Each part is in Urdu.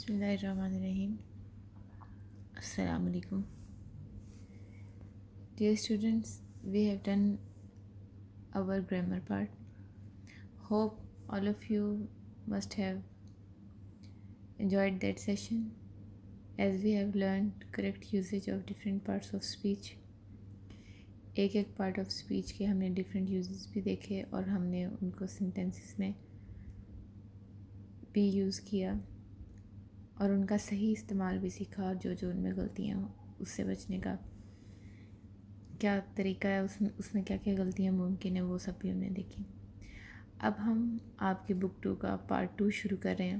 بسم اللہ الرحمن الرحیم. السلام علیکم. Dear students, we have done our grammar part. Hope all of you must have enjoyed that session as we have learned correct usage of different parts of speech. ایک پارٹ آف اسپیچ کے ہم نے ڈفرینٹ یوزز بھی دیکھے اور ہم نے ان کو سینٹینسز میں بھی یوز کیا اور ان کا صحیح استعمال بھی سیکھا، اور جو ان میں غلطیاں ہوں اس سے بچنے کا کیا طریقہ ہے، اس میں کیا کیا غلطیاں ممکن ہیں، وہ سب بھی ہم نے دیکھی. اب ہم آپ کی بک 2 کا پارٹ 2 شروع کر رہے ہیں.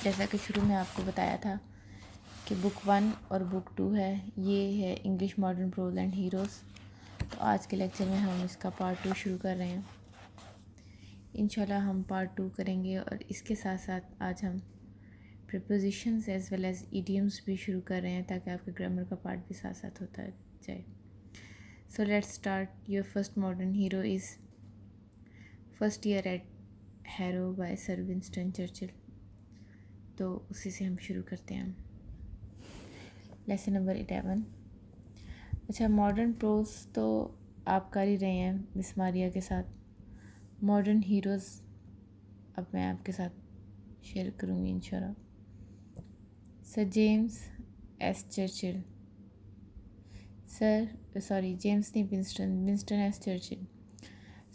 جیسا کہ شروع میں آپ کو بتایا تھا کہ بک 1 اور بک 2 ہے، یہ ہے English modern prose and heroes. تو آج کے لیکچر میں ہم اس کا پارٹ 2 شروع کر رہے ہیں. انشاءاللہ ہم پارٹ 2 کریں گے، اور اس کے ساتھ ساتھ آج ہم prepositions as well as idioms بھی شروع کر رہے ہیں تاکہ آپ کے گرامر کا پارٹ بھی ساتھ ساتھ ہوتا جائے. So let's start. Your first modern hero is first year at Harrow by sir Winston Churchill. تو اسی سے ہم شروع کرتے ہیں. Lesson number 11. اچھا، ماڈرن پروز تو آپ کر ہی رہے ہیں مس ماریا کے ساتھ. ماڈرن ہیروز اب میں آپ کے ساتھ شیئر کروں گی انشاءاللہ. سر جیمز ایس چرچل. جیمز نہیں، ونسٹن ایس چرچل.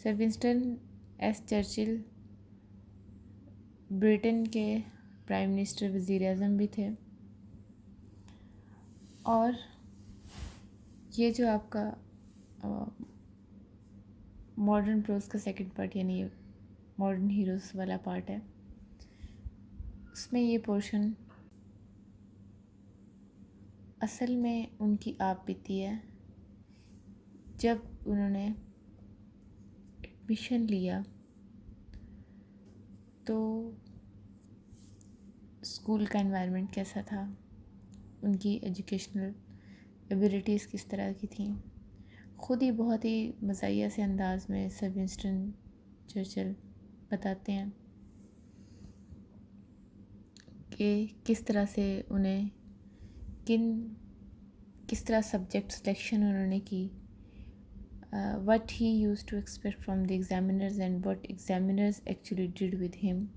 سر ونسٹن ایس چرچل برٹن کے پرائم منسٹر، وزیر اعظم بھی تھے. اور یہ جو آپ کا ماڈرن پروز کا سیکنڈ پارٹ یعنی ماڈرن ہیروز والا پارٹ ہے، اس میں یہ پورشن اصل میں ان کی آپ بیتی ہے جب انہوں نے ایڈمیشن لیا تو اسکول کا انوائرمنٹ کیسا تھا، ان کی ایجوکیشنل ایبیلٹیز کس طرح کی تھیں. خود ہی بہت ہی مزاحیہ سے انداز میں سر ونسٹن چرچل بتاتے ہیں کہ کس طرح سے انہیں کس طرح سبجیکٹ سلیکشن انہوں نے کی. what he used to expect from the examiners and what examiners actually did with him,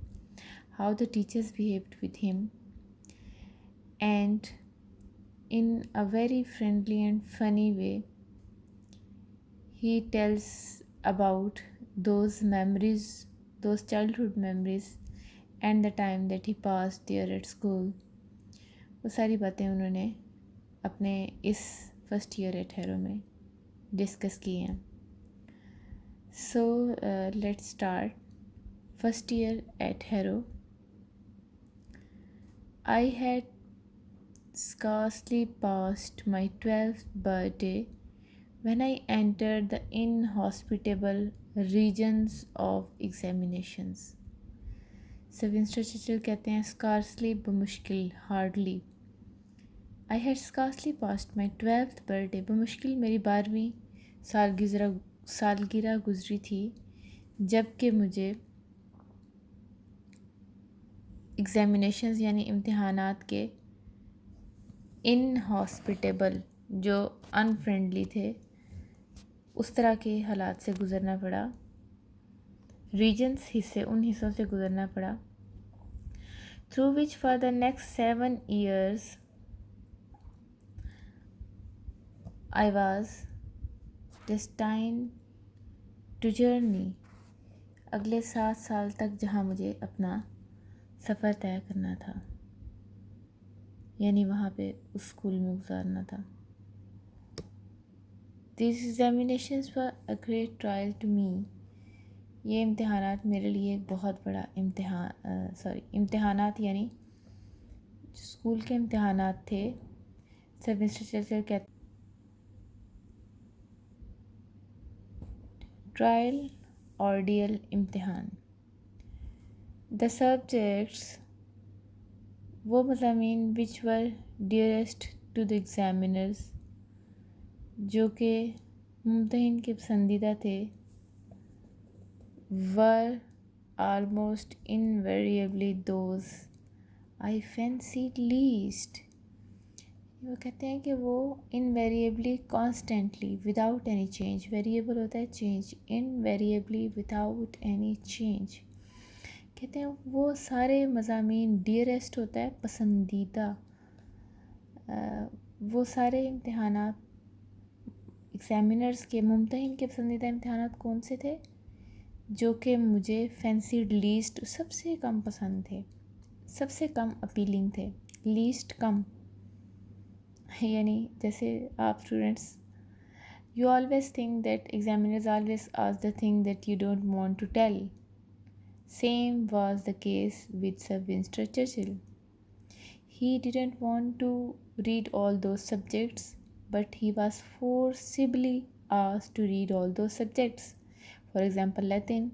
how the teachers behaved with him, and in a very friendly and funny way he tells about those memories, those childhood memories and the time that he passed there at school. وہ ساری باتیں انہوں نے اپنے اس فرسٹ ایئر ایٹ ہیرو میں ڈسکس کی ہیں. So let start. First year at Harrow. I had scarcely passed my 12th birthday when I entered the inhospitable regions of examinations. Sir Winston Churchill کہتے ہیں اسکارسلی بمشکل، hardly. I had scarcely passed my 12th birthday. بمشکل میری 12ویں سالگرہ گزری تھی جب کہ مجھے ایگزامینیشنز یعنی امتحانات کے ان ہاسپٹیبل جو ان فرینڈلی تھے اس طرح کے حالات سے گزرنا پڑا. ریجنس حصے، ان حصوں سے گزرنا پڑا. through which for the next 7 years I was destined to journey. اگلے 7 سال تک جہاں مجھے اپنا سفر طے کرنا تھا، یعنی وہاں پہ اس اسکول میں گزارنا تھا. These examinations were a great trial to me. یہ امتحانات میرے لیے ایک بہت بڑا امتحانات یعنی جو اسکول کے امتحانات تھے. سر ونسٹن چرچل کہتے ٹرائل، آرڈیل، امتحان. دا سبجیکٹس، وہ مضامین which were dearest to the examiners، جو کہ ممتحن کے پسندیدہ تھے. were almost invariably those I fancied least. وہ کہتے ہیں کہ وہ invariably constantly without any change, variable ہوتا ہے change, invariably without any change, کہتے ہیں وہ سارے مضامین، ڈیئرسٹ ہوتا ہے پسندیدہ، وہ سارے امتحانات ایگزامینرز کے، ممتحن کے پسندیدہ امتحانات کون سے تھے؟ جو کہ مجھے فینسیڈ لیسٹ سب سے کم پسند تھے، سب سے کم اپیلنگ تھے، لیسٹ کم، یعنی جیسے آپ students you always think that examiners always ask the thing that you don't want to tell. Same was the case with Sir Winston Churchill. He didn't want to read all those subjects, but he was forcibly asked to read all those subjects. For example, Latin.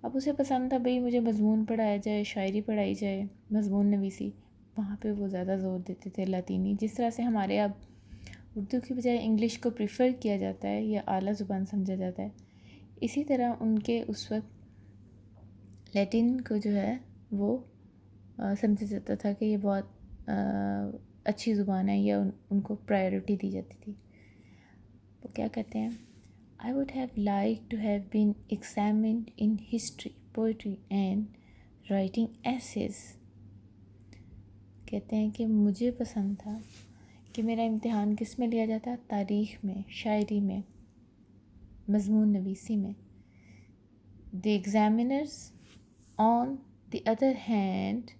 اب اسے پسند تھا بھئی مجھے مضمون پڑھایا جائے، شاعری پڑھائی جائے، مضمون نویسی، وہاں پہ وہ زیادہ زور دیتے تھے لاطینی. جس طرح سے ہمارے اب اردو کی بجائے انگلش کو پریفر کیا جاتا ہے یا اعلیٰ زبان سمجھا جاتا ہے، اسی طرح ان کے اس وقت لیٹن کو جو ہے وہ سمجھا جاتا تھا کہ یہ بہت اچھی زبان ہے، یا ان کو پرائیورٹی دی جاتی تھی. وہ کیا کہتے ہیں، I would have liked to have been examined in history, poetry and writing essays. کہتے ہیں کہ مجھے پسند تھا کہ میرا امتحان کس میں لیا جاتا، تاریخ میں، شاعری میں، مضمون نویسی میں. The examiners on the other hand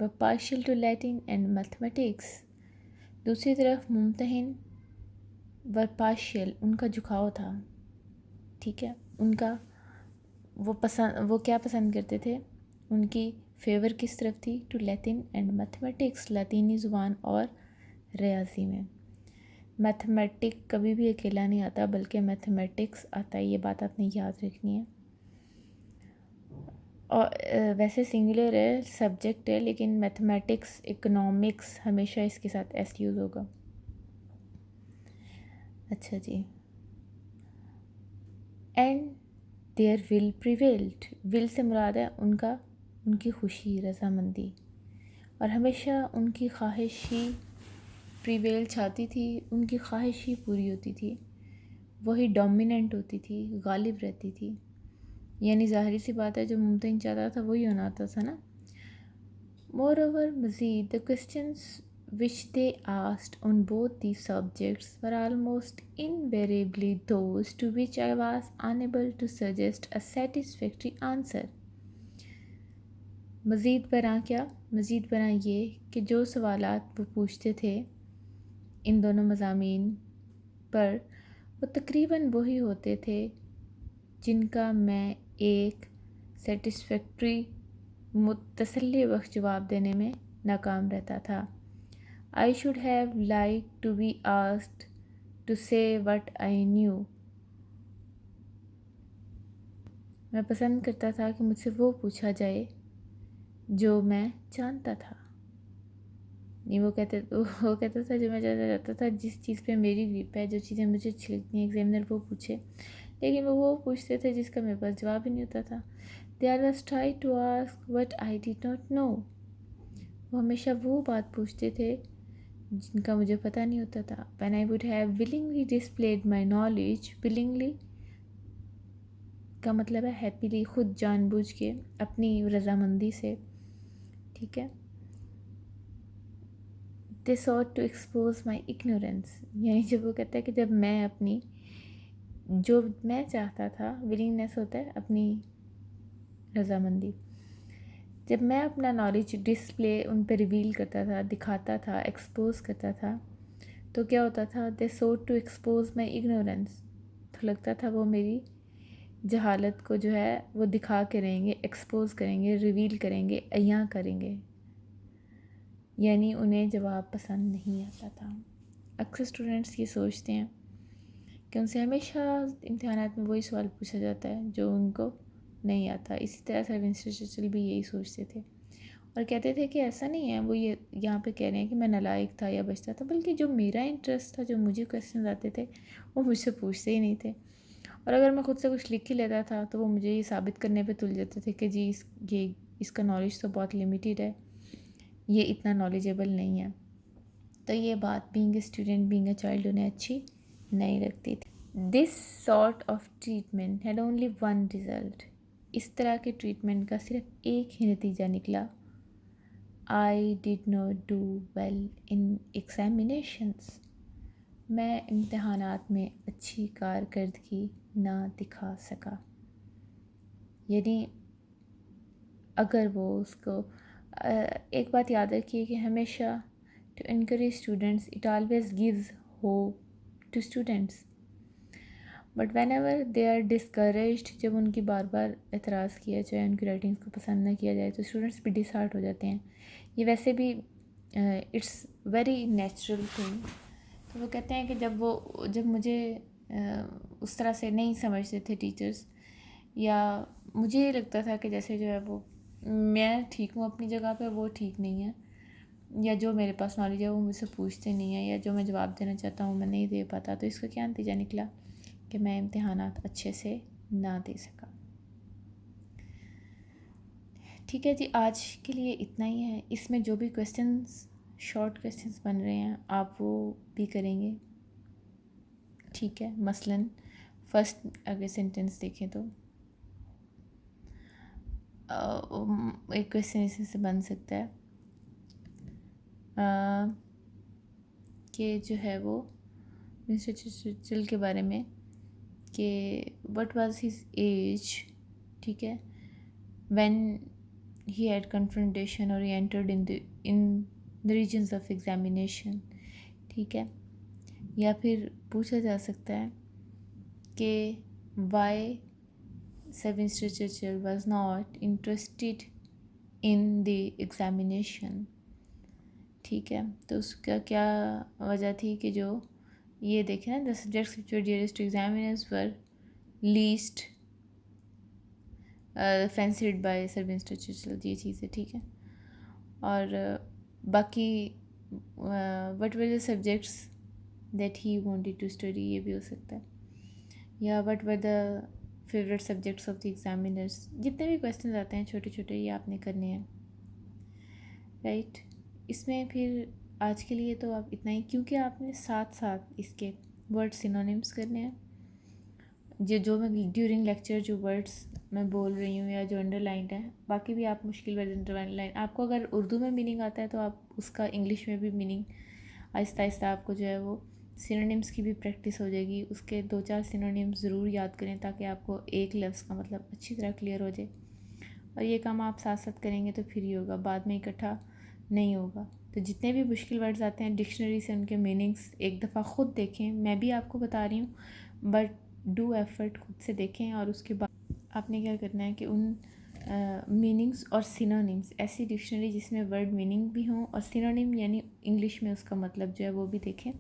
were partial to Latin and mathematics. دوسری طرف ممتحن were partial، ان کا جھکاؤ تھا، ٹھیک ہے، ان کا وہ کیا پسند کرتے تھے، ان کی فیور کس طرف تھی، ٹو لیٹن اینڈ میتھمیٹکس، لاطینی زبان اور ریاضی میں. میتھمیٹک کبھی بھی اکیلا نہیں آتا بلکہ میتھمیٹکس آتا ہے، یہ بات آپ نے یاد رکھنی ہے. اور ویسے سنگولر ہے، سبجیکٹ ہے، لیکن میتھمیٹکس، اکنامکس ہمیشہ اس کے ساتھ ایس یوز ہوگا. اچھا جی، اینڈ دیئر ول پریویلڈ، ول سے مراد ہے ان کی خوشی، رضامندی، اور ہمیشہ ان کی خواہش ہی پریویل چھاتی تھی، ان کی خواہش ہی پوری ہوتی تھی، وہی ڈومیننٹ ہوتی تھی، غالب رہتی تھی. یعنی ظاہری سی بات ہے جو ممتحن چاہتا تھا وہی ہونا آتا تھا نا. مور اوور، مزید the questions which they asked on both these subjects were almost invariably those to which I was unable to suggest a satisfactory answer. مزید برآں کیا، مزید برآں یہ کہ جو سوالات وہ پوچھتے تھے ان دونوں مضامین پر، وہ تقریباً وہی ہوتے تھے جن کا میں ایک سیٹسفیکٹری، تسلی بخش جواب دینے میں ناکام رہتا تھا. I should have liked to be asked to say what I knew. میں پسند کرتا تھا کہ مجھ سے وہ پوچھا جائے جو میں جانتا تھا. نہیں وہ کہتا تھا جو میں جاننا چاہتا تھا، جس چیز پہ میری گریپ ہے، جو چیزیں مجھے اچھی لگتی ہیں، ایگزامینر وہ پوچھے، لیکن وہ پوچھتے تھے جس کا میرے پاس جواب ہی نہیں ہوتا تھا. They always tried to ask what I did not know. وہ ہمیشہ وہ بات پوچھتے تھے جن کا مجھے پتہ نہیں ہوتا تھا. When I would have willingly displayed my knowledge, willingly کا مطلب ہے happily، خود جان بوجھ کے، اپنی رضامندی سے، ٹھیک ہے. They sought to expose my ignorance. یعنی جب وہ کہتا ہے کہ جب میں اپنی، جو میں چاہتا تھا، willingness ہوتا ہے اپنی رضامندی، جب میں اپنا نالج ڈسپلے ان پہ ریویل کرتا تھا، دکھاتا تھا، ایکسپوز کرتا تھا، تو کیا ہوتا تھا، they sought to expose my ignorance, تو لگتا تھا وہ میری جہالت کو جو ہے وہ دکھا کے رہیں گے، ایکسپوز کریں گے، ریویل کریں گے، عیاں کریں گے. یعنی انہیں جواب پسند نہیں آتا تھا. اکثر اسٹوڈنٹس یہ سوچتے ہیں کہ ان سے ہمیشہ امتحانات میں وہی سوال پوچھا جاتا ہے جو ان کو نہیں آتا. اسی طرح سر ونسٹن چرچل بھی یہی سوچتے تھے. اور کہتے تھے کہ ایسا نہیں ہے، وہ یہ یہاں پہ کہہ رہے ہیں کہ میں نالائق تھا یا بچتا تھا، بلکہ جو میرا انٹرسٹ تھا، جو مجھے کویسچنز آتے تھے وہ مجھ سے پوچھتے ہی نہیں تھے، اور اگر میں خود سے کچھ لکھ کے لیتا تھا تو وہ مجھے یہ ثابت کرنے پہ تل جاتے تھے کہ جی اس کا نالج تو بہت لمیٹیڈ ہے، یہ اتنا نالجیبل نہیں ہے. تو یہ بات being a student, being a child انہیں اچھی نہیں لگتی تھی. This sort of treatment had only one result. اس طرح کے ٹریٹمنٹ کا صرف ایک ہی نتیجہ نکلا. I did not do well in examinations. میں امتحانات میں اچھی کارکردگی نہ دکھا سکا. یعنی اگر وہ اس کو ایک بات یاد رکھیے کہ ہمیشہ to encourage students it always gives hope to students, but whenever they are discouraged, جب ان کی بار بار اعتراض کیا جائے، ان کی رائٹنگس کو پسند نہ کیا جائے تو اسٹوڈنٹس بھی ڈس ہارٹ ہو جاتے ہیں. یہ ویسے بھی اٹس ویری نیچرل تھنگ. تو وہ کہتے ہیں کہ جب مجھے اس طرح سے نہیں سمجھتے تھے ٹیچرس، یا مجھے یہ لگتا تھا کہ جیسے جو ہے وہ میں ٹھیک ہوں اپنی جگہ پہ، وہ ٹھیک نہیں ہے، یا جو میرے پاس نالج ہے وہ مجھ سے پوچھتے نہیں ہیں، یا جو میں جواب دینا چاہتا ہوں میں نہیں دے پاتا، تو اس کا کیا نتیجہ نکلا کہ میں امتحانات اچھے سے نہ دے سکا. ٹھیک ہے جی، آج کے لیے اتنا ہی ہے. اس میں جو بھی کویسچنس شارٹ کویسچنس بن رہے ہیں آپ وہ بھی کریں گے. ٹھیک ہے، مثلاً فرسٹ اگر سینٹینس دیکھیں تو ایک کویسچن اس سے بن سکتا ہے کہ جو ہے وہ مسٹر چرچل کے بارے میں کہ وٹ واز ہز ایج. ٹھیک ہے، وین ہی ہیڈ کنفرنٹیشن اور he entered in the regions of examination. ٹھیک ہے، یا پھر پوچھا جا سکتا ہے کہ why sir Winston Churchill was not interested in the examination. ٹھیک ہے، تو اس کا کیا وجہ تھی کہ جو یہ دیکھیں نا، the subjects which were dearest to examiners were least fancied by sir Winston Churchill. یہ چیز ہے. ٹھیک ہے، اور باقی what were the subjects that he wanted to study, یہ بھی ہو سکتا ہے. یا what were the favourite subjects of the examiners. جتنے بھی کویسچنز آتے ہیں چھوٹے چھوٹے یہ آپ نے کرنے ہیں. رائٹ، اس میں پھر آج کے لیے تو آپ اتنا ہی، کیونکہ آپ نے ساتھ ساتھ اس کے ورڈ سینونیمس کرنے ہیں. جو میں ڈیورنگ لیکچر جو ورڈس میں بول رہی ہوں یا جو انڈر لائنڈ ہیں، باقی بھی آپ مشکل ورڈ انڈر لائن، آپ کو اگر اردو میں میننگ آتا ہے تو آپ اس کا انگلش میں بھی میننگ آہستہ آہستہ آپ کو جو ہے وہ سینونیمس کی بھی پریکٹس ہو جائے گی. اس کے 2-4 سینونیمس ضرور یاد کریں تاکہ آپ کو ایک لفظ کا مطلب اچھی طرح کلیئر ہو جائے. اور یہ کام آپ ساتھ ساتھ کریں گے تو پھر ہی ہوگا، بعد میں اکٹھا نہیں ہوگا. تو جتنے بھی مشکل ورڈز آتے ہیں ڈکشنری سے ان کے میننگس ایک دفعہ خود دیکھیں. میں بھی آپ کو بتا رہی ہوں، بٹ ڈو ایفرٹ خود سے دیکھیں. اور اس کے بعد آپ نے کیا کرنا ہے کہ ان میننگس اور سینونیمس، ایسی ڈکشنری جس میں ورڈ میننگ بھی ہوں اور سینونیم یعنی انگلش میں اس کا مطلب جو ہے وہ بھی دیکھیں.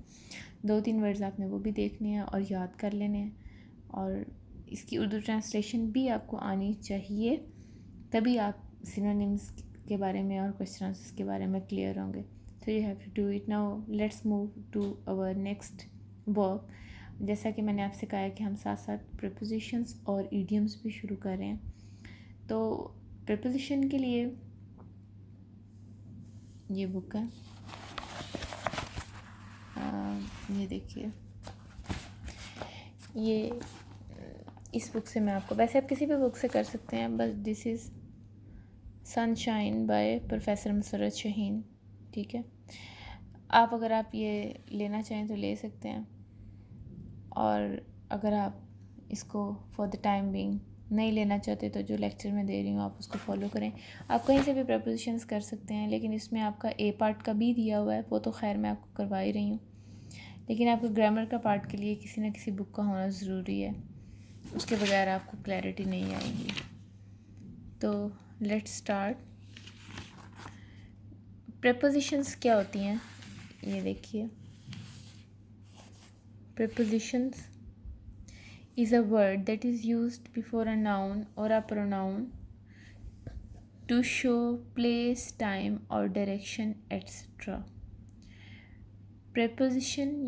2-3 ورڈز آپ نے وہ بھی دیکھنے ہیں اور یاد کر لینے ہیں. اور اس کی اردو ٹرانسلیشن بھی آپ کو آنی چاہیے، تبھی آپ سینونیمس کے بارے میں اور کویسچنس کے بارے میں کلیئر ہوں گے. تو you have to do it. Now let's move to our next work. جیسا کہ میں نے آپ سے کہا ہے کہ ہم ساتھ ساتھ پریپوزیشنس اور ایڈیمس بھی شروع کر رہے ہیں. تو پریپوزیشن کے لیے یہ بک ہے، یہ دیکھیے، یہ اس بک سے میں آپ کو، ویسے آپ کسی بھی بک سے کر سکتے ہیں، بس دس از سن شائن بائی پروفیسر مسرت شہین. ٹھیک ہے، آپ اگر آپ یہ لینا چاہیں تو لے سکتے ہیں، اور اگر آپ اس کو فار دا ٹائم بینگ نہیں لینا چاہتے تو جو لیکچر میں دے رہی ہوں آپ اس کو فالو کریں. آپ کہیں سے بھی پریپوزیشنس کر سکتے ہیں، لیکن اس میں آپ کا اے پارٹ کا بھی دیا ہوا ہے، وہ تو خیر میں آپ کو کروا ہی رہی ہوں، لیکن آپ کو گرامر کا پارٹ کے لیے کسی نہ کسی بک کا ہونا ضروری ہے. اس کے بغیر آپ کو کلیئرٹی نہیں آئے گی. تو لیٹس اسٹارٹ. پریپوزیشنس کیا ہوتی ہیں یہ دیکھیے. Prepositions is a word that is used before a noun or a pronoun to show place, time or direction, etc. preposition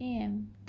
AM,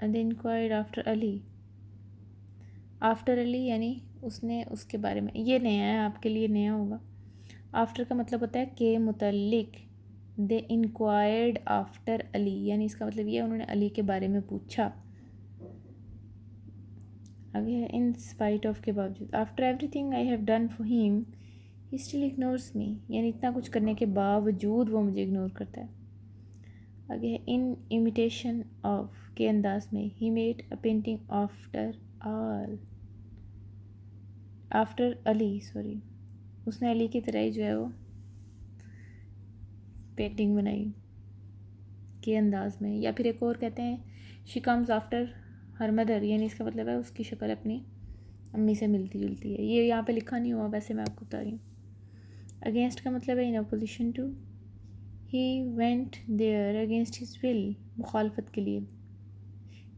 and they inquired after Ali. After Ali یعنی اس نے اس کے بارے میں، یہ نیا ہے آپ کے لیے، نیا ہوگا. آفٹر کا مطلب ہوتا ہے کے متعلق. دے انکوائرڈ آفٹر علی یعنی اس کا مطلب یہ انہوں نے علی کے بارے میں پوچھا. آگے ہے ان اسپائٹ آف کے باوجود. After everything I have done for him he still ignores me یعنی اتنا کچھ کرنے کے باوجود وہ مجھے اگنور کرتا ہے. آگے ہے ان امیٹیشن آف کے انداز میں ہی made a painting after all. After Ali sorry اس نے علی کی طرح ہی جو ہے وہ پینٹنگ بنائی کے انداز میں. یا پھر ایک اور کہتے ہیں she comes after her mother یعنی اس کا مطلب ہے اس کی شکل اپنی امی سے ملتی جلتی ہے. یہ یہاں پہ لکھا نہیں ہوا ویسے میں آپ کو بتا رہی ہوں. اگینسٹ کا مطلب ہے in opposition to. He went there against his will مخالفت کے لیے.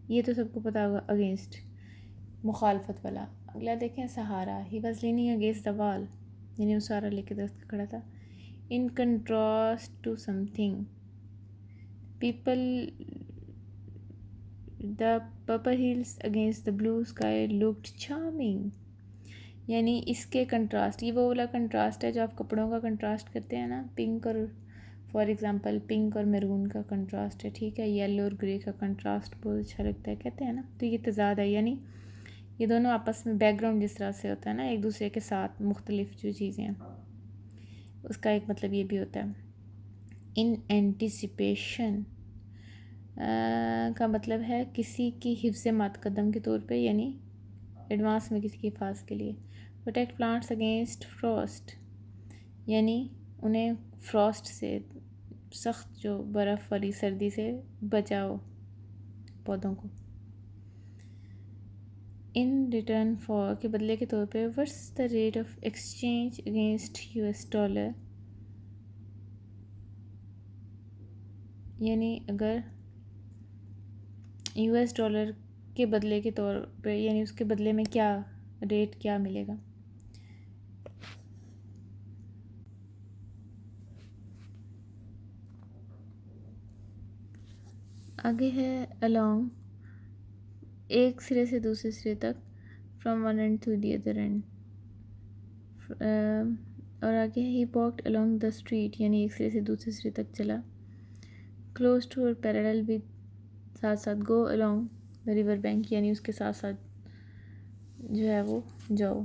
یہ تو سب کو پتہ ہوگا اگینسٹ مخالفت والا. اگلا دیکھیں سہارا. He was leaning against the wall یعنی وہ سہارا لے کے درخت کھڑا تھا. In contrast to something people the purple hills against the blue sky looked charming یعنی اس کے کنٹراسٹ. یہ وہ والا کنٹراسٹ ہے جو آپ کپڑوں کا کنٹراسٹ کرتے ہیں نا، پنک اور فار ایگزامپل پنک اور میرون کا کنٹراسٹ ہے، ٹھیک ہے. یلو اور گرے کا کنٹراسٹ بہت اچھا لگتا ہے کہتے ہیں نا. تو یہ تضاد ہے یعنی یہ دونوں آپس میں بیک گراؤنڈ جس طرح سے ہوتا ہے نا ایک دوسرے کے ساتھ مختلف جو چیزیں ہیں، اس کا ایک مطلب یہ بھی ہوتا ہے. ان اینٹیسپیشن کا مطلب ہے کسی کی حفظ متقدم کے طور پہ یعنی ایڈوانس میں کسی کے حفاظ کے لیے. پروٹیکٹ پلانٹس اگینسٹ فراسٹ یعنی انہیں فراسٹ سے سخت جو برف والی سردی سے بچاؤ پودوں کو. ان ریٹرن فار کے بدلے کے طور پہ what's the rate of exchange against U S dollar یعنی اگر یو ایس ڈالر کے بدلے کے طور پہ یعنی اس کے بدلے میں کیا ریٹ کیا ملے گا. آگے ہے along ایک سرے سے دوسرے سرے تک from one end to the other end. اور آگے ہے he walked along the street یعنی ایک سرے سے دوسرے سرے تک چلا. close to or parallel with ساتھ ساتھ go along the river bank یعنی اس کے ساتھ ساتھ جو ہے وہ جاؤ.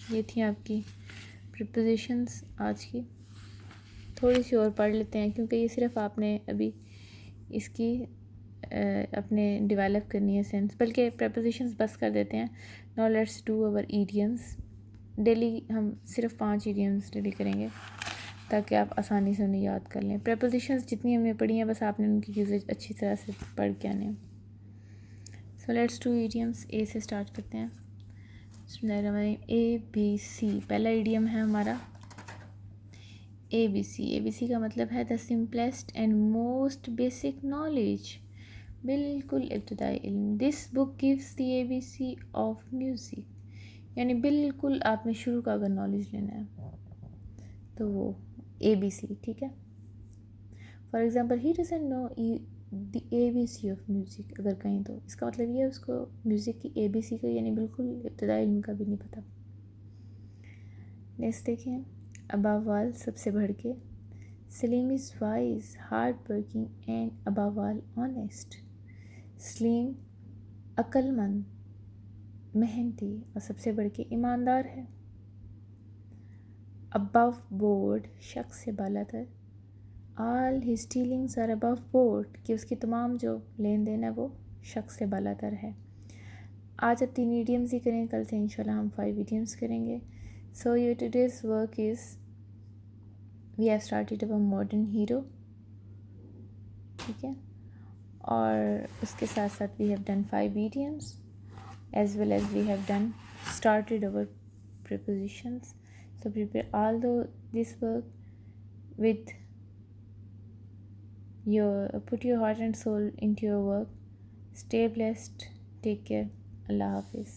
یہ تھیں آپ کی prepositions آج کی. تھوڑی سی اور پڑھ لیتے ہیں کیونکہ یہ صرف آپ نے ابھی اس کی اپنے ڈیولپ کرنی ہے سینس، بلکہ پریپوزیشنز بس کر دیتے ہیں. ناؤ لیٹس ڈو اور ایڈیمس. ڈیلی ہم صرف 5 ایڈیمس ڈیلی کریں گے تاکہ آپ آسانی سے انہیں یاد کر لیں. پریپوزیشنز جتنی ہم نے پڑھی ہیں بس آپ نے ان کی یوزیج اچھی طرح سے پڑھ کے آنے ہیں. So let's do idioms. A سے اسٹارٹ کرتے ہیں. بسم اللہ الرحمن الرحیم. اے بی سی پہلا ایڈیم ہے ہمارا اے بی سی. اے بی سی کا مطلب ہے the simplest and most basic knowledge بالکل ابتدائی علم. This book gives the A B C of music یعنی بالکل آپ نے شروع کا اگر نالج لینا ہے تو وہ اے بی سی، ٹھیک ہے. For example he doesn't know the A B C of music اگر کہیں تو اس کا مطلب یہ ہے اس کو میوزک کی اے بی سی کا یعنی بالکل ابتدائی علم کا بھی نہیں پتہ. نیکسٹ دیکھیں above all سب سے بڑھ کے. Saleem is wise hard working and above all honest. Saleem عقل مند محنتی اور سب سے بڑھ کے ایماندار ہے. above board شخص سے بالا تر. all his dealings are above board کہ اس کی تمام جو لین دین ہے وہ شخص سے بالا تر ہے. آج اب 3 ایڈیمز ہی کریں، کل سے انشاءاللہ ہم 5 ایڈیمز کریں گے. So your today's work is we have started our modern hero, ٹھیک ہے. اور اس کے ساتھ ساتھ we have done 5 idioms as well as we have done started our prepositions. So prepare all this work with put your heart and soul into your work. Stay blessed. Take care. Allah Hafiz.